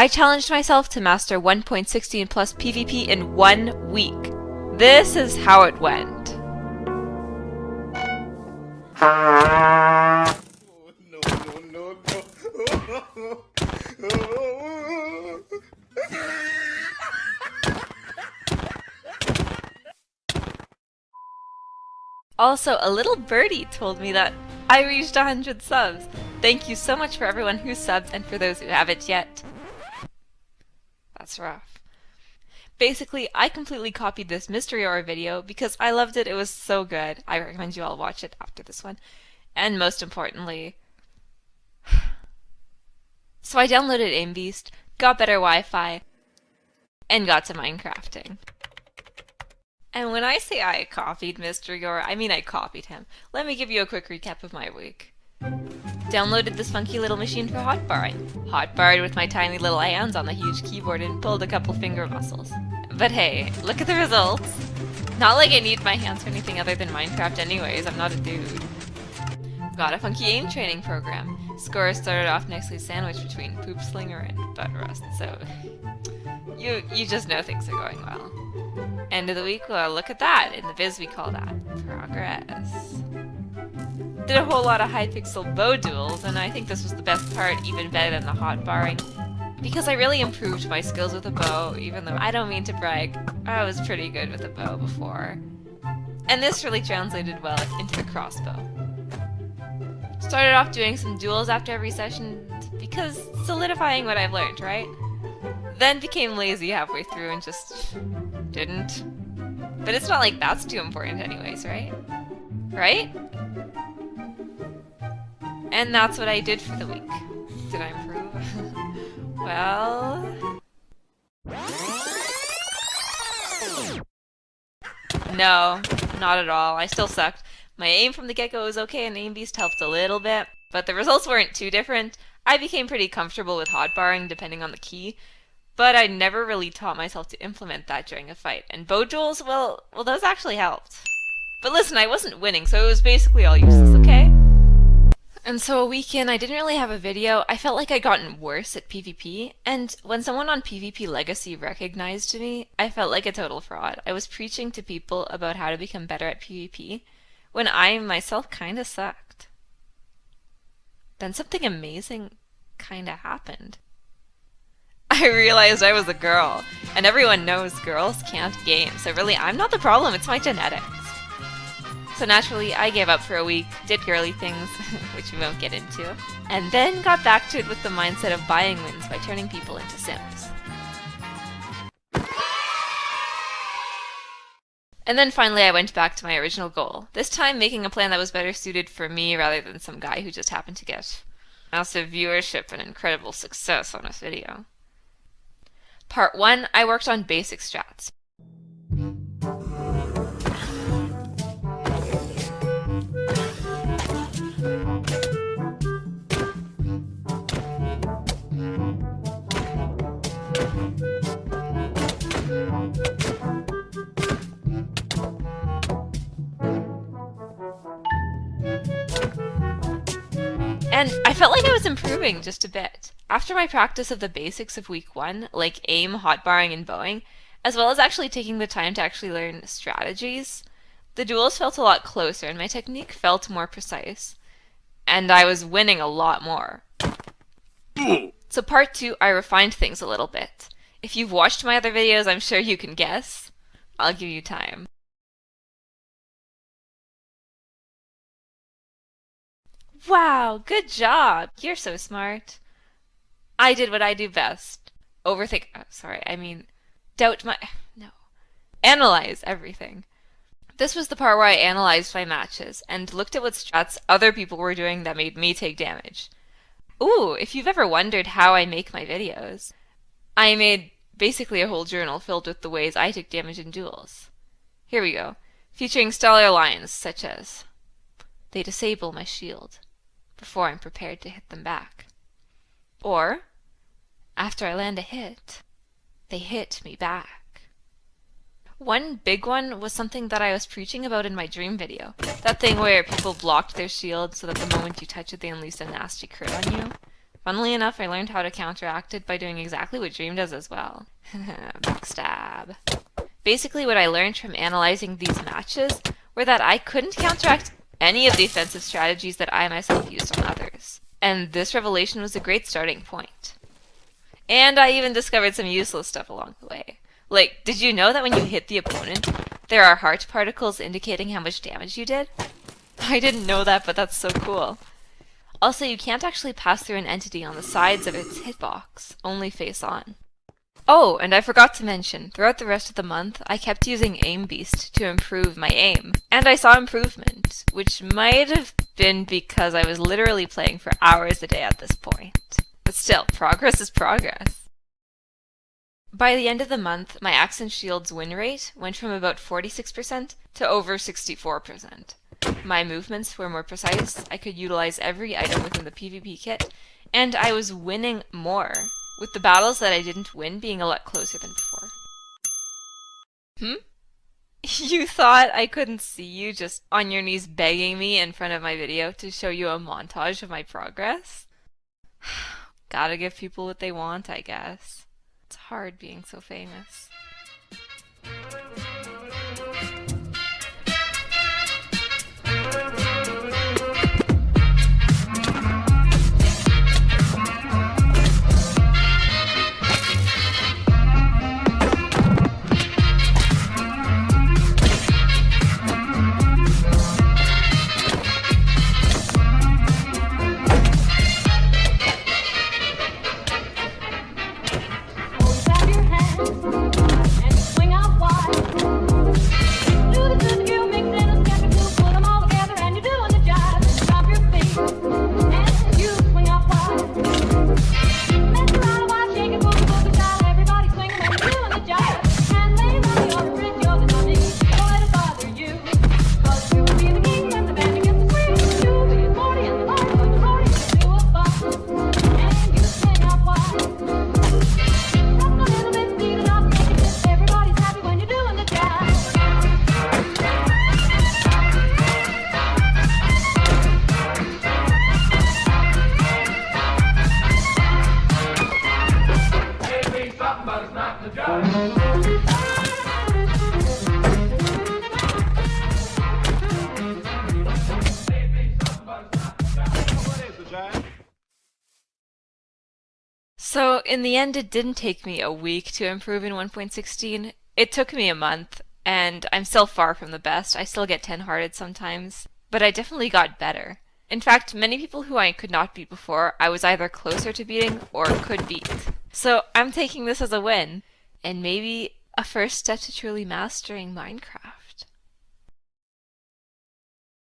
I challenged myself to master 1.16 plus PvP in 1 week. This is how it went. Also, a little birdie told me that I reached 100 subs. Thank you so much for everyone who subbed and for those who haven't yet. That's rough. Basically, I completely copied this Mystery Aura video because I loved it. It was so good. I recommend you all watch it after this one. And most importantly... So I downloaded AimBeast, got better Wi-Fi, and got to Minecrafting. And when I say I copied Mystery Aura, I mean I copied him. Let me give you a quick recap of my week. Downloaded this funky little machine for hotbarring. Hotbarred with my tiny little hands on the huge keyboard and pulled a couple finger muscles. But hey, look at the results! Not like I need my hands for anything other than Minecraft anyways, I'm not a dude. Got a funky aim training program. Score started off nicely sandwiched between Poop Slinger and Butt Rust, so... You just know things are going well. End of the week, well, look at that. In the biz we call that progress. Did a whole lot of Hypixel Bow Duels, and I think this was the best part, even better than the hot barring. Because I really improved my skills with a bow, even though I don't mean to brag, I was pretty good with a bow before. And this really translated well into the crossbow. Started off doing some duels after every session, because solidifying what I've learned, right? Then became lazy halfway through and just didn't. But it's not like that's too important anyways, right? Right? And that's what I did for the week. Did I improve? Well... No, not at all. I still sucked. My aim from the get-go was okay and AimBeast helped a little bit, but the results weren't too different. I became pretty comfortable with hotbarring depending on the key, but I never really taught myself to implement that during a fight. And bow duels, well, those actually helped. But listen, I wasn't winning, so it was basically all useless, okay? And so a week in, I didn't really have a video. I felt like I'd gotten worse at PvP, and when someone on PvP Legacy recognized me, I felt like a total fraud. I was preaching to people about how to become better at PvP, when I myself kinda sucked. Then something amazing kinda happened. I realized I was a girl, and everyone knows girls can't game, so really I'm not the problem, it's my genetics. So naturally, I gave up for a week, did girly things, which we won't get into, and then got back to it with the mindset of buying wins by turning people into Sims. And then finally I went back to my original goal, this time making a plan that was better suited for me rather than some guy who just happened to get massive viewership and incredible success on his video. Part 1, I worked on basic strats. And I felt like I was improving just a bit. After my practice of the basics of week 1, like aim, hotbarring, and bowing, as well as actually taking the time to actually learn strategies, the duels felt a lot closer and my technique felt more precise. And I was winning a lot more. So part 2, I refined things a little bit. If you've watched my other videos, I'm sure you can guess. I'll give you time. Wow, good job! You're so smart. I did what I do best. Analyze everything. This was the part where I analyzed my matches and looked at what strats other people were doing that made me take damage. Ooh, if you've ever wondered how I make my videos, I made basically a whole journal filled with the ways I took damage in duels. Here we go, featuring stellar lines such as, "They disable my shield before I'm prepared to hit them back." Or, "After I land a hit, they hit me back." One big one was something that I was preaching about in my dream video. That thing where people blocked their shield so that the moment you touch it they unleashed a nasty crit on you. Funnily enough, I learned how to counteract it by doing exactly what Dream does as well. Backstab. Basically, what I learned from analyzing these matches were that I couldn't counteract any of the offensive strategies that I myself used on others. And this revelation was a great starting point. And I even discovered some useless stuff along the way. Like, did you know that when you hit the opponent, there are heart particles indicating how much damage you did? I didn't know that, but that's so cool. Also, you can't actually pass through an entity on the sides of its hitbox, only face on. Oh, and I forgot to mention, throughout the rest of the month, I kept using Aim Beast to improve my aim. And I saw improvement, which might have been because I was literally playing for hours a day at this point. But still, progress is progress. By the end of the month, my Axe and Shield's win rate went from about 46% to over 64%. My movements were more precise, I could utilize every item within the PvP kit, and I was winning more, with the battles that I didn't win being a lot closer than before. You thought I couldn't see you just on your knees begging me in front of my video to show you a montage of my progress? Gotta give people what they want, I guess. It's hard being so famous. So, in the end, it didn't take me a week to improve in 1.16. It took me a month, and I'm still far from the best. I still get 10-hearted sometimes, but I definitely got better. In fact, many people who I could not beat before, I was either closer to beating or could beat. So, I'm taking this as a win, and maybe a first step to truly mastering Minecraft.